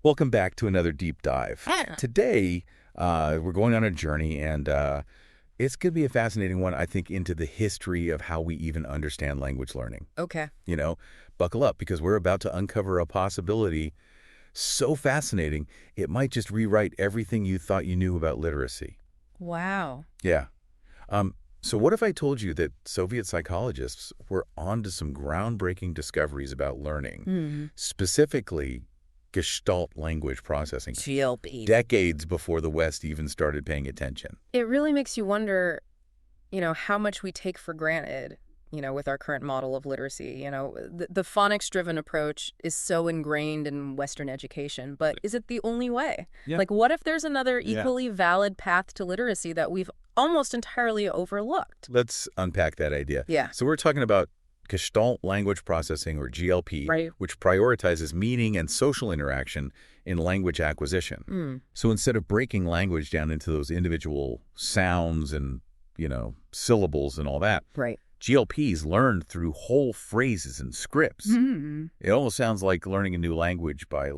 Welcome back to another deep dive. Today, we're going on a journey, and it's going to be a fascinating one, I think, into the history of how we even understand language learning. Okay. You know, buckle up, because we're about to uncover a possibility so fascinating, it might just rewrite everything you thought you knew about literacy. Wow. Yeah. So what if I told you that Soviet psychologists were onto some groundbreaking discoveries about learning, specifically Gestalt language processing, GLPs. decades before the West even started paying attention? It really makes you wonder, how much we take for granted, with our current model of literacy. The phonics-driven approach is so ingrained in Western education, but is it the only way? Yeah. Like, what if there's another equally valid path to literacy that we've almost entirely overlooked? Let's unpack that idea. Yeah. So we're talking about Gestalt language processing, or GLP, Right. which prioritizes meaning and social interaction in language acquisition. So instead of breaking language down into those individual sounds and, syllables and all that, Right. GLPs learn through whole phrases and scripts. It almost sounds like learning a new language by,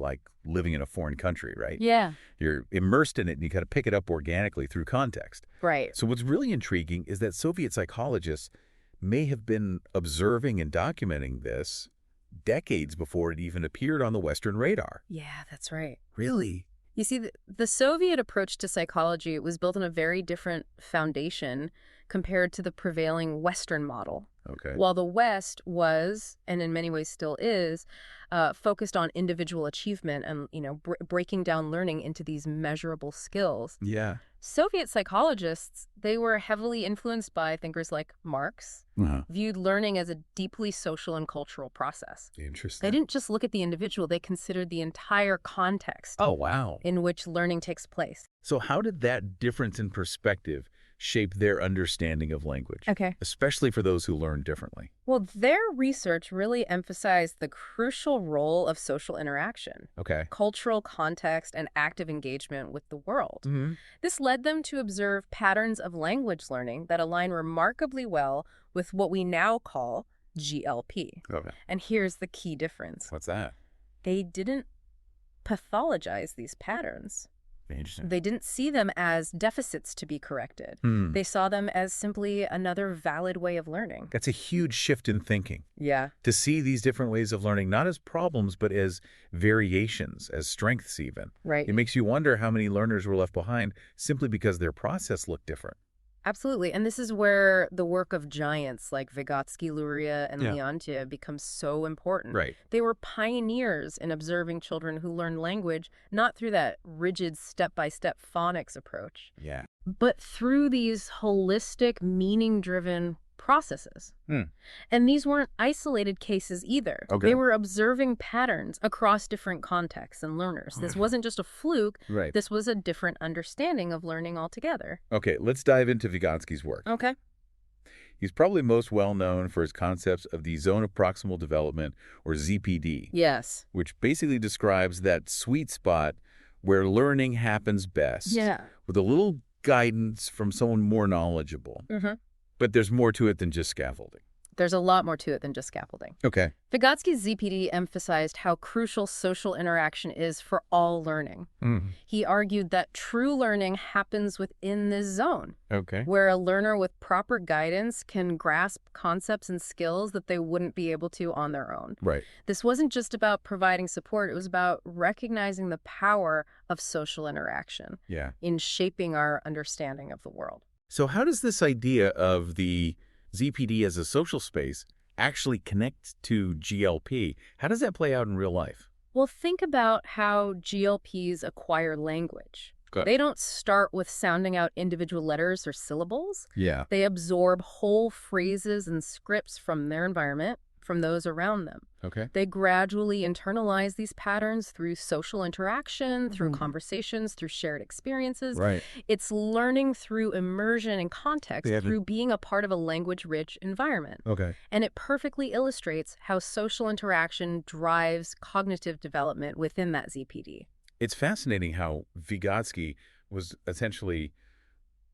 living in a foreign country, right? Yeah. You're immersed in it, and you got to pick it up organically through context. Right. So what's really intriguing is that Soviet psychologists may have been observing and documenting this decades before it even appeared on the Western radar. Yeah, that's right. Really? You see, the Soviet approach to psychology was built on a very different foundation compared to the prevailing Western model. Okay. While the West was, and in many ways still is, focused on individual achievement and, breaking down learning into these measurable skills. Yeah. Soviet psychologists, they were heavily influenced by thinkers like Marx, viewed learning as a deeply social and cultural process. Interesting. They didn't just look at the individual, they considered the entire context Oh, wow. in which learning takes place. So how did that difference in perspective shape their understanding of language? Okay. Especially for those who learn differently. Well, their research really emphasized the crucial role of social interaction, Okay. cultural context, and active engagement with the world. This led them to observe patterns of language learning that align remarkably well with what we now call GLP. Okay. And here's the key difference. What's that? They didn't pathologize these patterns. Interesting. They didn't see them as deficits to be corrected. They saw them as simply another valid way of learning. That's a huge shift in thinking. Yeah. To see these different ways of learning not as problems, but as variations, as strengths even. Right. It makes you wonder how many learners were left behind simply because their process looked different. Absolutely. And this is where the work of giants like Vygotsky, Luria, and Leontiev becomes so important. Right. They were pioneers in observing children who learn language, not through that rigid step-by-step phonics approach, Yeah. but through these holistic, meaning-driven processes. And these weren't isolated cases either. Okay. They were observing patterns across different contexts and learners. This wasn't just a fluke. Right. This was a different understanding of learning altogether. Okay, let's dive into Vygotsky's work. Okay. He's probably most well known for his concepts of the zone of proximal development, or ZPD, Yes. which basically describes that sweet spot where learning happens best, Yeah. with a little guidance from someone more knowledgeable. But there's more to it than just scaffolding. There's a lot more to it than just scaffolding. Okay. Vygotsky's ZPD emphasized how crucial social interaction is for all learning. He argued that true learning happens within this zone, Okay. where a learner with proper guidance can grasp concepts and skills that they wouldn't be able to on their own. Right. This wasn't just about providing support, it was about recognizing the power of social interaction Yeah. in shaping our understanding of the world. So how does this idea of the ZPD as a social space actually connect to GLP? How does that play out in real life? Well, think about how GLPs acquire language. Good. They don't start with sounding out individual letters or syllables. Yeah. They absorb whole phrases and scripts from their environment, from those around them. Okay. They gradually internalize these patterns through social interaction, through conversations, through shared experiences. Right. It's learning through immersion and context, through being a part of a language-rich environment. Okay. And it perfectly illustrates how social interaction drives cognitive development within that ZPD. It's fascinating how Vygotsky was essentially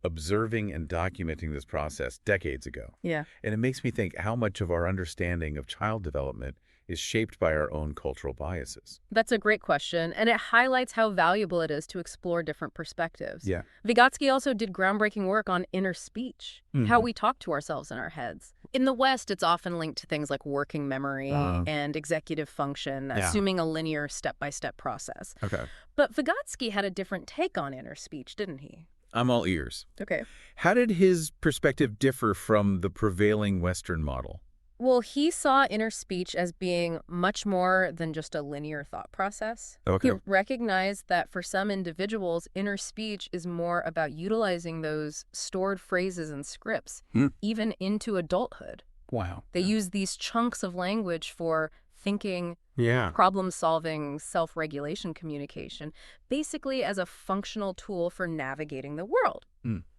observing and documenting this process decades ago. Yeah. And it makes me think how much of our understanding of child development is shaped by our own cultural biases? That's a great question, and it highlights how valuable it is to explore different perspectives. Yeah. Vygotsky also did groundbreaking work on inner speech, how Mhm. we talk to ourselves in our heads. In the West, it's often linked to things like working memory and executive function, Yeah. assuming a linear step-by-step process. Okay. But Vygotsky had a different take on inner speech, didn't he? I'm all ears. Okay. How did his perspective differ from the prevailing Western model? Well, he saw inner speech as being much more than just a linear thought process. Okay. He recognized that for some individuals, inner speech is more about utilizing those stored phrases and scripts, even into adulthood. Wow. They use these chunks of language for thinking, Yeah. problem-solving, self-regulation communication, basically as a functional tool for navigating the world.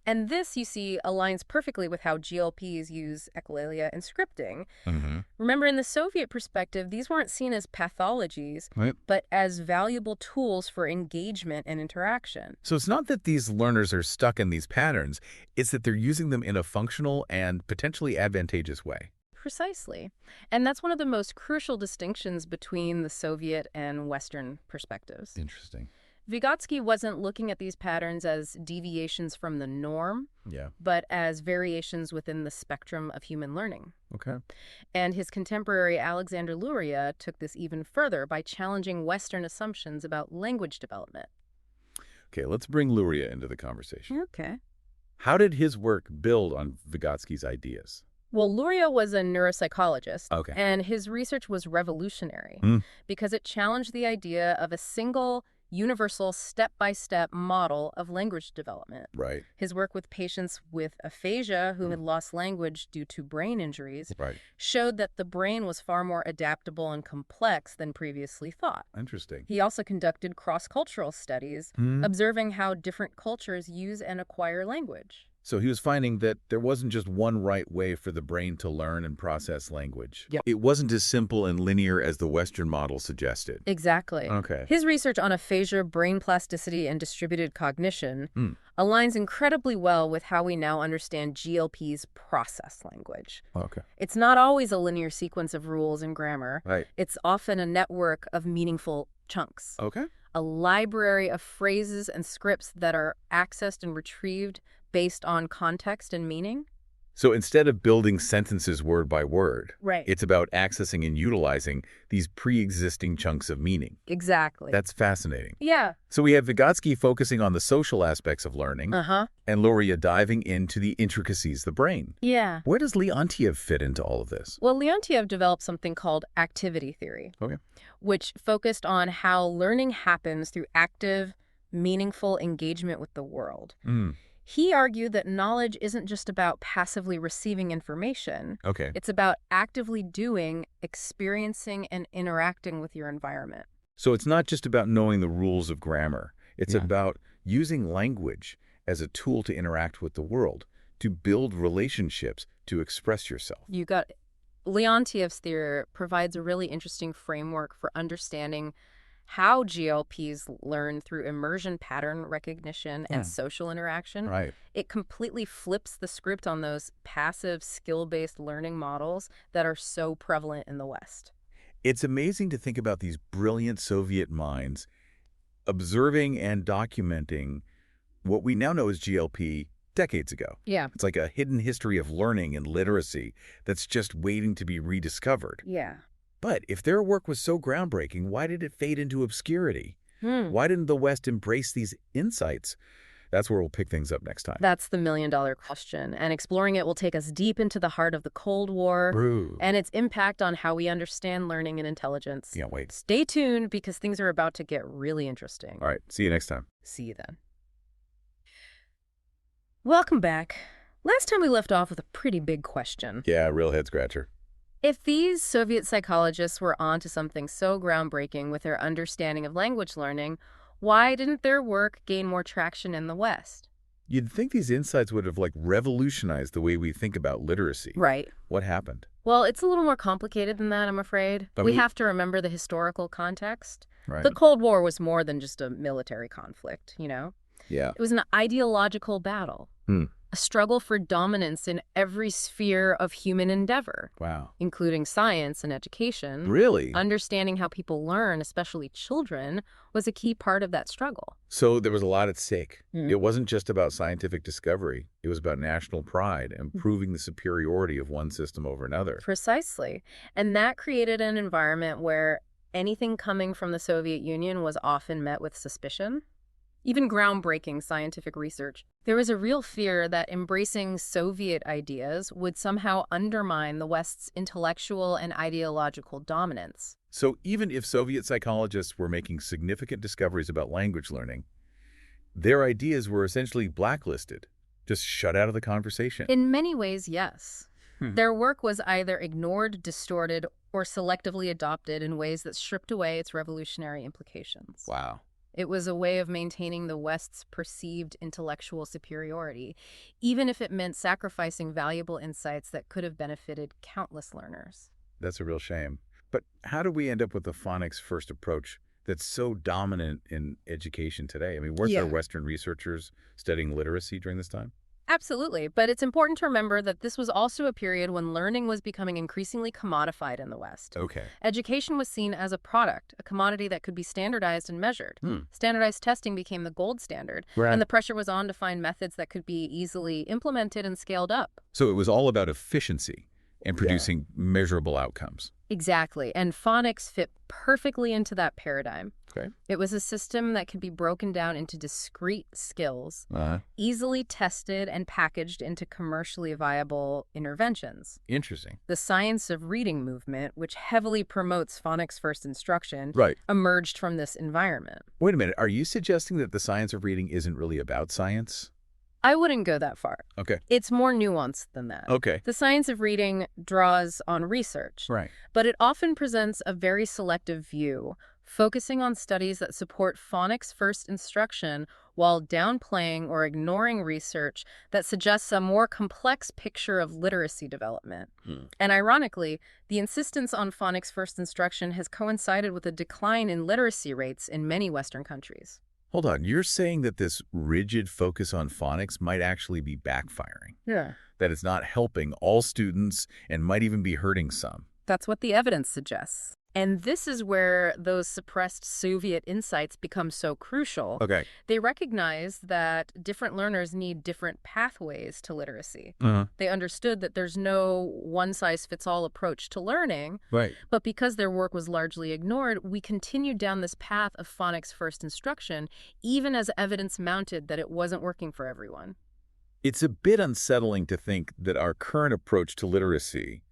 And this, you see, aligns perfectly with how GLPs use echolalia and scripting. Remember, in the Soviet perspective, these weren't seen as pathologies, Right. but as valuable tools for engagement and interaction. So it's not that these learners are stuck in these patterns, it's that they're using them in a functional and potentially advantageous way. Precisely. And that's one of the most crucial distinctions between the Soviet and Western perspectives. Interesting. Vygotsky wasn't looking at these patterns as deviations from the norm, Yeah. but as variations within the spectrum of human learning. Okay. And his contemporary Alexander Luria took this even further by challenging Western assumptions about language development. Okay, let's bring Luria into the conversation. Okay. How did his work build on Vygotsky's ideas? Well, Luria was a neuropsychologist, Okay. and his research was revolutionary because it challenged the idea of a single, universal, step-by-step model of language development. Right. His work with patients with aphasia who had lost language due to brain injuries Right. showed that the brain was far more adaptable and complex than previously thought. Interesting. He also conducted cross-cultural studies, observing how different cultures use and acquire language. So he was finding that there wasn't just one right way for the brain to learn and process language. Yep. It wasn't as simple and linear as the Western model suggested. Exactly. Okay. His research on aphasia, brain plasticity, and distributed cognition aligns incredibly well with how we now understand GLPs process language. Okay. It's not always a linear sequence of rules and grammar. Right. It's often a network of meaningful chunks. Okay. A library of phrases and scripts that are accessed and retrieved based on context and meaning. So instead of building sentences word by word, Right. it's about accessing and utilizing these pre-existing chunks of meaning. Exactly. That's fascinating. Yeah. So we have Vygotsky focusing on the social aspects of learning, and Luria diving into the intricacies of the brain. Yeah. Where does Leontiev fit into all of this? Well, Leontiev developed something called activity theory, Okay. which focused on how learning happens through active, meaningful engagement with the world. He argued that knowledge isn't just about passively receiving information. Okay. It's about actively doing, experiencing, and interacting with your environment. So it's not just about knowing the rules of grammar. It's Yeah. about using language as a tool to interact with the world, to build relationships, to express yourself. You got Leontiev's theory provides a really interesting framework for understanding how GLPs learn through immersion pattern recognition and social interaction. Right. It completely flips the script on those passive, skill-based learning models that are so prevalent in the West. It's amazing to think about these brilliant Soviet minds observing and documenting what we now know as GLP decades ago. Yeah. It's like a hidden history of learning and literacy that's just waiting to be rediscovered. Yeah. But if their work was so groundbreaking, why did it fade into obscurity? Why didn't the West embrace these insights? That's where we'll pick things up next time. That's the million-dollar question, and exploring it will take us deep into the heart of the Cold War and its impact on how we understand learning and intelligence. Can't wait. Stay tuned because things are about to get really interesting. All right. See you next time. See you then. Welcome back. Last time we left off with a pretty big question. Yeah, real head scratcher. If these Soviet psychologists were onto something so groundbreaking with their understanding of language learning, why didn't their work gain more traction in the West? You'd think these insights would have revolutionized the way we think about literacy. Right. What happened? Well, it's a little more complicated than that, I'm afraid. But we have to remember the historical context. Right. The Cold War was more than just a military conflict, you know? Yeah. It was an ideological battle. a struggle for dominance in every sphere of human endeavor, Wow. including science and education. Really? Understanding how people learn, especially children, was a key part of that struggle. So there was a lot at stake. It wasn't just about scientific discovery. It was about national pride and proving the superiority of one system over another. Precisely. And that created an environment where anything coming from the Soviet Union was often met with suspicion. Even groundbreaking scientific research. There was a real fear that embracing Soviet ideas would somehow undermine the West's intellectual and ideological dominance. So even if Soviet psychologists were making significant discoveries about language learning, their ideas were essentially blacklisted, just shut out of the conversation. In many ways, yes. Their work was either ignored, distorted, or selectively adopted in ways that stripped away its revolutionary implications. Wow. It was a way of maintaining the West's perceived intellectual superiority, even if it meant sacrificing valuable insights that could have benefited countless learners. That's a real shame. But how do we end up with the phonics-first approach that's so dominant in education today? I mean, weren't there Western researchers studying literacy during this time? Absolutely, but it's important to remember that this was also a period when learning was becoming increasingly commodified in the West. Okay. Education was seen as a product, a commodity that could be standardized and measured. Standardized testing became the gold standard, and the pressure was on to find methods that could be easily implemented and scaled up. So it was all about efficiency and producing measurable outcomes. Exactly, and phonics fit perfectly into that paradigm. Okay. It was a system that could be broken down into discrete skills, easily tested and packaged into commercially viable interventions. Interesting. The science of reading movement, which heavily promotes phonics-first instruction, emerged from this environment. Wait a minute. Are you suggesting that the science of reading isn't really about science? I wouldn't go that far. Okay. It's more nuanced than that. Okay. The science of reading draws on research, but it often presents a very selective view, focusing on studies that support phonics-first instruction while downplaying or ignoring research that suggests a more complex picture of literacy development. And ironically, the insistence on phonics-first instruction has coincided with a decline in literacy rates in many Western countries. Hold on. You're saying that this rigid focus on phonics might actually be backfiring? Yeah. That it's not helping all students and might even be hurting some? That's what the evidence suggests. And this is where those suppressed Soviet insights become so crucial. Okay. They recognize that different learners need different pathways to literacy. They understood that there's no one-size-fits-all approach to learning. But because their work was largely ignored, we continued down this path of phonics-first instruction, even as evidence mounted that it wasn't working for everyone. It's a bit unsettling to think that our current approach to literacy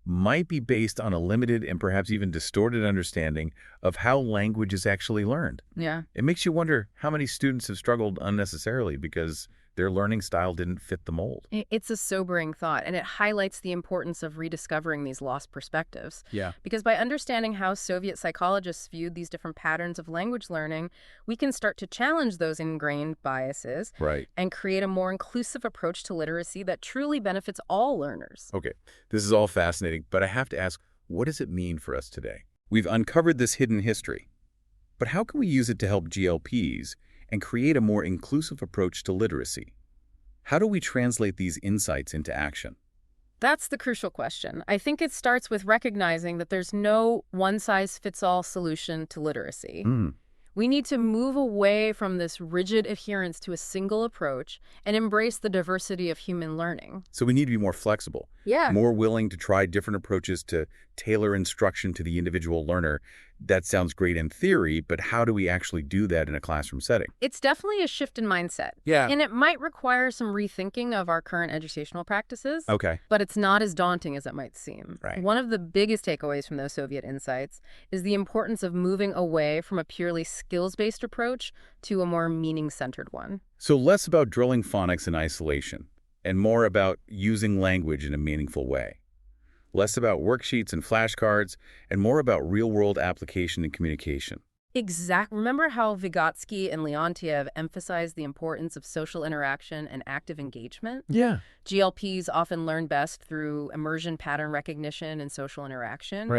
might be based on a limited and perhaps even distorted understanding of how language is actually learned. Yeah. It makes you wonder how many students have struggled unnecessarily because their learning style didn't fit the mold. It's a sobering thought, and it highlights the importance of rediscovering these lost perspectives. Yeah. Because by understanding how Soviet psychologists viewed these different patterns of language learning, we can start to challenge those ingrained biases and create a more inclusive approach to literacy that truly benefits all learners. Okay, this is all fascinating, but I have to ask, what does it mean for us today? We've uncovered this hidden history, but how can we use it to help GLPs and create a more inclusive approach to literacy? How do we translate these insights into action? That's the crucial question. I think it starts with recognizing that there's no one-size-fits-all solution to literacy. We need to move away from this rigid adherence to a single approach and embrace the diversity of human learning. So we need to be more flexible, more willing to try different approaches to tailor instruction to the individual learner. That sounds great in theory, but how do we actually do that in a classroom setting? It's definitely a shift in mindset. And it might require some rethinking of our current educational practices. But it's not as daunting as it might seem. One of the biggest takeaways from those Soviet insights is the importance of moving away from a purely skills-based approach to a more meaning-centered one. So less about drilling phonics in isolation and more about using language in a meaningful way. Less about worksheets and flashcards, and more about real-world application and communication. Exactly. Remember how Vygotsky and Leontiev emphasized the importance of social interaction and active engagement? GLPs often learn best through immersion pattern recognition and social interaction.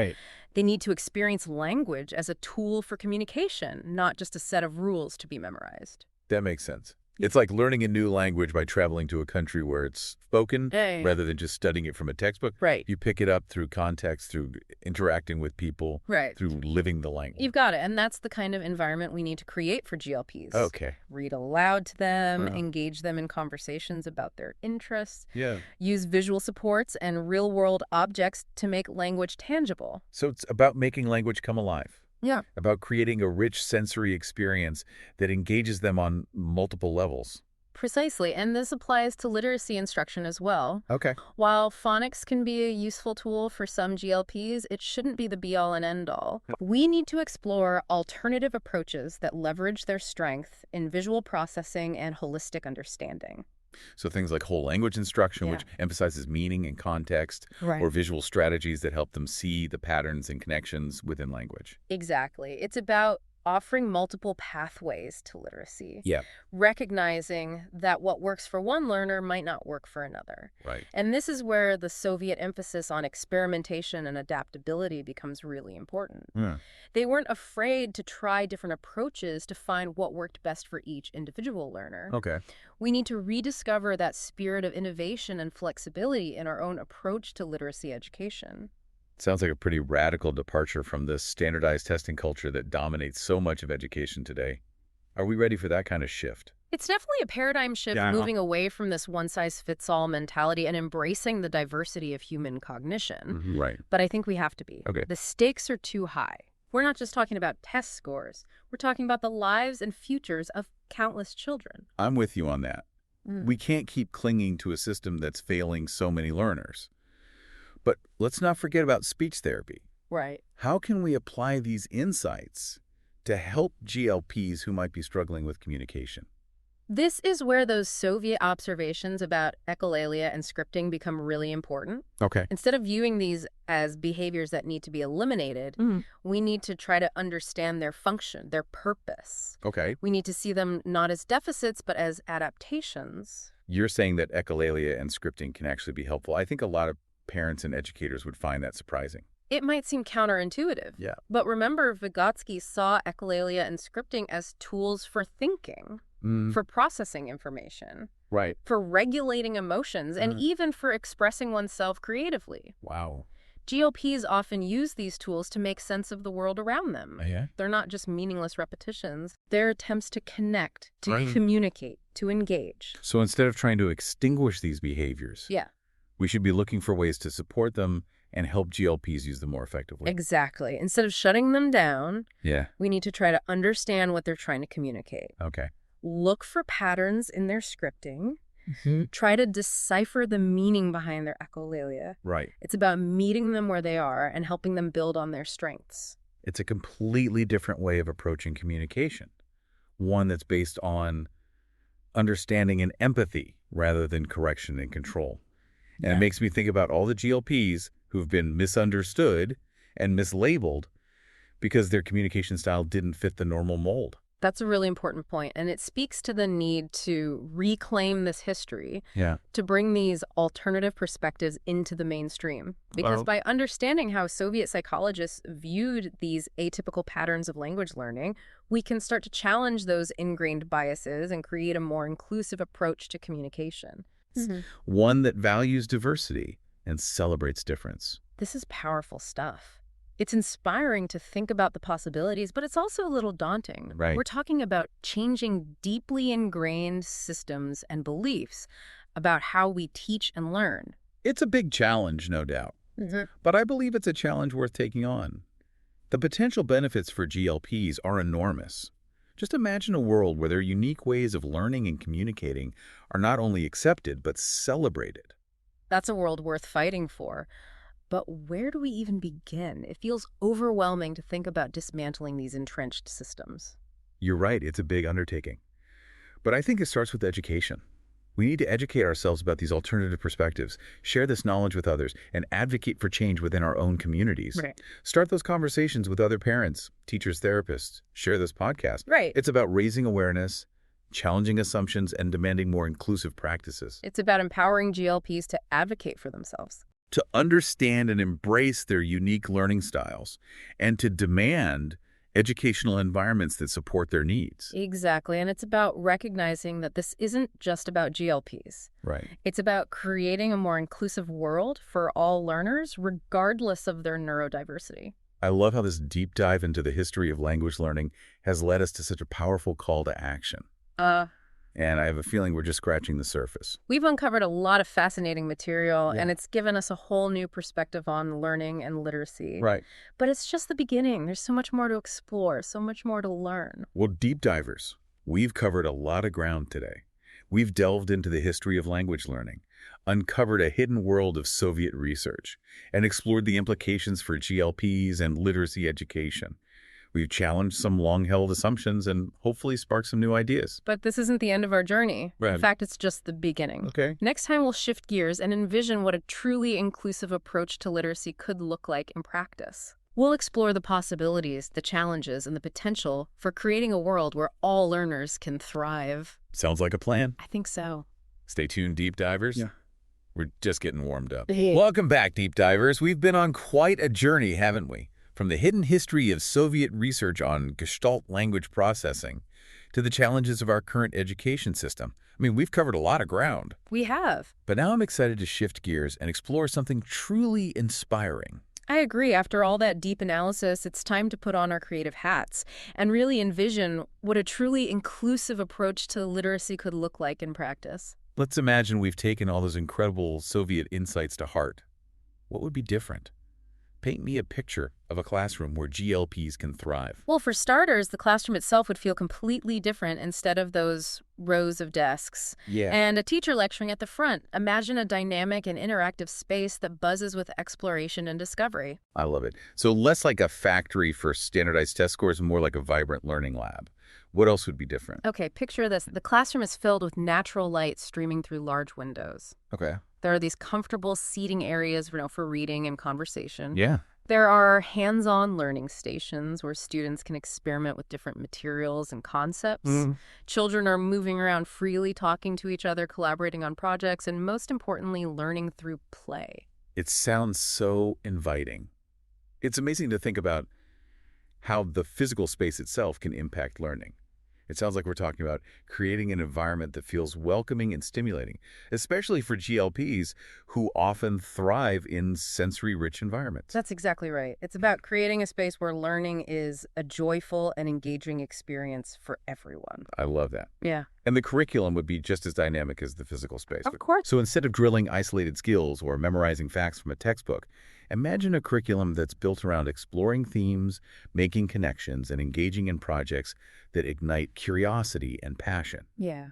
They need to experience language as a tool for communication, not just a set of rules to be memorized. That makes sense. It's like learning a new language by traveling to a country where it's spoken Hey. rather than just studying it from a textbook. Right. You pick it up through context, through interacting with people, Right. through living the language. You've got it. And that's the kind of environment we need to create for GLPs. Okay. Read aloud to them, Wow. engage them in conversations about their interests, Yeah. use visual supports and real-world objects to make language tangible. So it's about making language come alive, Yeah. about creating a rich sensory experience that engages them on multiple levels. Precisely. And this applies to literacy instruction as well. Okay. While phonics can be a useful tool for some GLPs, it shouldn't be the be-all and end-all. We need to explore alternative approaches that leverage their strength in visual processing and holistic understanding. So things like whole language instruction, Yeah. which emphasizes meaning and context, Right. or visual strategies that help them see the patterns and connections within language. Exactly. It's about offering multiple pathways to literacy. Yeah. Recognizing that what works for one learner might not work for another. Right. And this is where the Soviet emphasis on experimentation and adaptability becomes really important. Yeah. They weren't afraid to try different approaches to find what worked best for each individual learner. Okay. We need to rediscover that spirit of innovation and flexibility in our own approach to literacy education. Sounds like a pretty radical departure from the standardized testing culture that dominates so much of education today. Are we ready for that kind of shift? It's definitely a paradigm shift, Yeah. moving away from this one-size-fits-all mentality and embracing the diversity of human cognition. Right. But I think we have to be. Okay. The stakes are too high. We're not just talking about test scores. We're talking about the lives and futures of countless children. I'm with you on that. Mm. We can't keep clinging to a system that's failing so many learners. But let's not forget about speech therapy. Right. How can we apply these insights to help GLPs who might be struggling with communication? This is where those Soviet observations about echolalia and scripting become really important. Okay. Instead of viewing these as behaviors that need to be eliminated, we need to try to understand their function, their purpose. Okay. We need to see them not as deficits, but as adaptations. You're saying that echolalia and scripting can actually be helpful. I think a lot of parents and educators would find that surprising. It might seem counterintuitive. Yeah. But remember, Vygotsky saw echolalia and scripting as tools for thinking, for processing information, Right. for regulating emotions, and even for expressing oneself creatively. Wow. GLPs often use these tools to make sense of the world around them. Yeah. They're not just meaningless repetitions. They're attempts to connect, to Right. communicate, to engage. So instead of trying to extinguish these behaviors, Yeah, we should be looking for ways to support them and help GLPs use them more effectively. exactly. Instead of shutting them down, Yeah. we need to try to understand what they're trying to communicate. Okay. Look for patterns in their scripting. Try to decipher the meaning behind their echolalia. Right. It's about meeting them where they are and helping them build on their strengths. It's a completely different way of approaching communication, one that's based on understanding and empathy rather than correction and control. And Yeah. it makes me think about all the GLPs who've been misunderstood and mislabeled because their communication style didn't fit the normal mold. That's a really important point, and it speaks to the need to reclaim this history, Yeah. to bring these alternative perspectives into the mainstream. Because by understanding how Soviet psychologists viewed these atypical patterns of language learning, we can start to challenge those ingrained biases and create a more inclusive approach to communication. One that values diversity and celebrates difference. This is powerful stuff. It's inspiring to think about the possibilities, but it's also a little daunting. Right. We're talking about changing deeply ingrained systems and beliefs about how we teach and learn. It's a big challenge, no doubt. But I believe it's a challenge worth taking on. The potential benefits for GLPs are enormous. Just imagine a world where their unique ways of learning and communicating are not only accepted, but celebrated. That's a world worth fighting for. But where do we even begin? It feels overwhelming to think about dismantling these entrenched systems. You're right, it's a big undertaking. But I think it starts with education. We need to educate ourselves about these alternative perspectives, share this knowledge with others, and advocate for change within our own communities. Right. Start those conversations with other parents, teachers, therapists. Share this podcast. Right. It's about raising awareness, challenging assumptions, and demanding more inclusive practices. It's about empowering GLPs to advocate for themselves. To understand and embrace their unique learning styles, and to demand educational environments that support their needs. Exactly. And it's about recognizing that this isn't just about GLPs. Right. It's about creating a more inclusive world for all learners, regardless of their neurodiversity. I love how this deep dive into the history of language learning has led us to such a powerful call to action. And I have a feeling we're just scratching the surface. We've uncovered a lot of fascinating material, Yeah. and it's given us a whole new perspective on learning and literacy. Right. But it's just the beginning. There's so much more to explore, so much more to learn. Well, deep divers, we've covered a lot of ground today. We've delved into the history of language learning, uncovered a hidden world of Soviet research, and explored the implications for GLPs and literacy education. We've challenged some long-held assumptions and hopefully sparked some new ideas. But this isn't the end of our journey. Right. In fact, it's just the beginning. Okay. Next time, we'll shift gears and envision what a truly inclusive approach to literacy could look like in practice. We'll explore the possibilities, the challenges, and the potential for creating a world where all learners can thrive. Sounds like a plan. I think so. Stay tuned, deep divers. Yeah. We're just getting warmed up. Yeah. Welcome back, deep divers. We've been on quite a journey, haven't we? From the hidden history of Soviet research on Gestalt language processing to the challenges of our current education system. I mean, we've covered a lot of ground. We have. But now I'm excited to shift gears and explore something truly inspiring. I agree. After all that deep analysis, it's time to put on our creative hats and really envision what a truly inclusive approach to literacy could look like in practice. Let's imagine we've taken all those incredible Soviet insights to heart. What would be different? Paint me a picture of a classroom where GLPs can thrive. Well, for starters, the classroom itself would feel completely different instead of those rows of desks. Yeah. And a teacher lecturing at the front. Imagine a dynamic and interactive space that buzzes with exploration and discovery. I love it. So less like a factory for standardized test scores and more like a vibrant learning lab. What else would be different? Okay, picture this. The classroom is filled with natural light streaming through large windows. Okay. There are these comfortable seating areas, for reading and conversation. Yeah. There are hands-on learning stations where students can experiment with different materials and concepts. Children are moving around freely, talking to each other, collaborating on projects, and most importantly, learning through play. It sounds so inviting. It's amazing to think about how the physical space itself can impact learning. It sounds like we're talking about creating an environment that feels welcoming and stimulating, especially for GLPs who often thrive in sensory-rich environments. That's exactly right. It's about creating a space where learning is a joyful and engaging experience for everyone. I love that. Yeah. And the curriculum would be just as dynamic as the physical space. Of course. So instead of drilling isolated skills or memorizing facts from a textbook, imagine a curriculum that's built around exploring themes, making connections, and engaging in projects that ignite curiosity and passion. Yeah.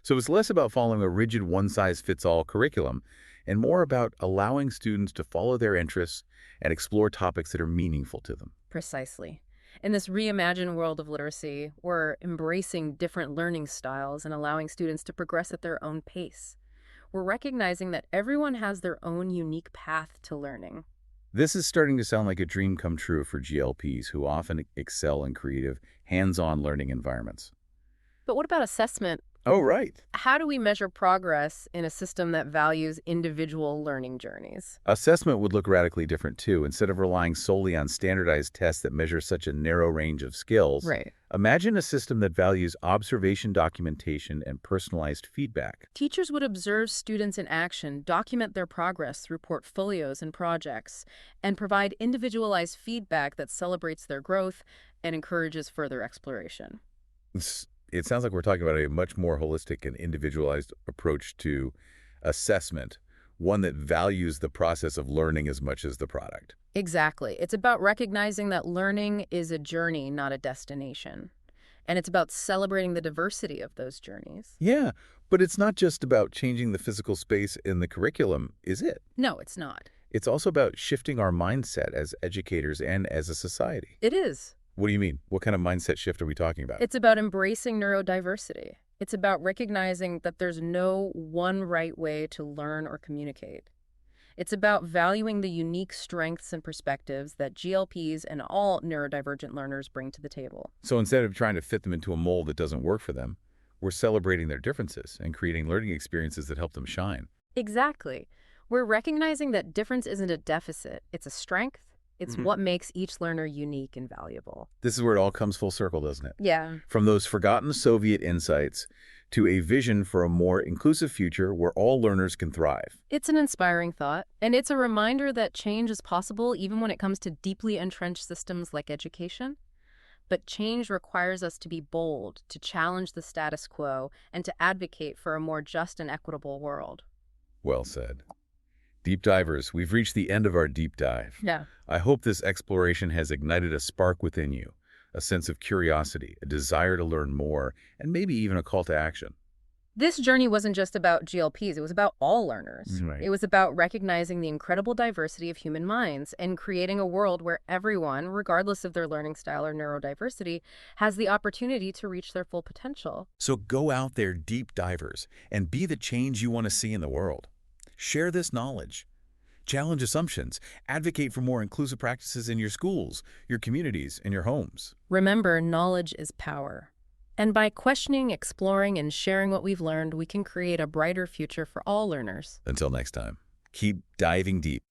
So it's less about following a rigid one-size-fits-all curriculum and more about allowing students to follow their interests and explore topics that are meaningful to them. Precisely. In this reimagined world of literacy, we're embracing different learning styles and allowing students to progress at their own pace. We're recognizing that everyone has their own unique path to learning. This is starting to sound like a dream come true for GLPs who often excel in creative, hands-on learning environments. But what about assessment? Oh, right. How do we measure progress in a system that values individual learning journeys? Assessment would look radically different, too. Instead of relying solely on standardized tests that measure such a narrow range of skills, Right. imagine a system that values observation, documentation, and personalized feedback. Teachers would observe students in action, document their progress through portfolios and projects, and provide individualized feedback that celebrates their growth and encourages further exploration. It sounds like we're talking about a much more holistic and individualized approach to assessment, one that values the process of learning as much as the product. Exactly. It's about recognizing that learning is a journey, not a destination. And it's about celebrating the diversity of those journeys. Yeah, but it's not just about changing the physical space in the curriculum, is it? No, it's not. It's also about shifting our mindset as educators and as a society. It is. What do you mean? What kind of mindset shift are we talking about? It's about embracing neurodiversity. It's about recognizing that there's no one right way to learn or communicate. It's about valuing the unique strengths and perspectives that GLPs and all neurodivergent learners bring to the table. So instead of trying to fit them into a mold that doesn't work for them, we're celebrating their differences and creating learning experiences that help them shine. Exactly. We're recognizing that difference isn't a deficit, it's a strength, It's what makes each learner unique and valuable. This is where it all comes full circle, doesn't it? Yeah. From those forgotten Soviet insights to a vision for a more inclusive future where all learners can thrive. It's an inspiring thought, and it's a reminder that change is possible even when it comes to deeply entrenched systems like education. But change requires us to be bold, to challenge the status quo, and to advocate for a more just and equitable world. Well said. Deep divers, we've reached the end of our deep dive. Yeah. I hope this exploration has ignited a spark within you, a sense of curiosity, a desire to learn more, and maybe even a call to action. This journey wasn't just about GLPs, it was about all learners. Right. It was about recognizing the incredible diversity of human minds and creating a world where everyone, regardless of their learning style or neurodiversity, has the opportunity to reach their full potential. So go out there, deep divers, and be the change you want to see in the world. Share this knowledge. Challenge assumptions. Advocate for more inclusive practices in your schools, your communities, and your homes. Remember, knowledge is power. And by questioning, exploring, and sharing what we've learned, we can create a brighter future for all learners. Until next time, keep diving deep.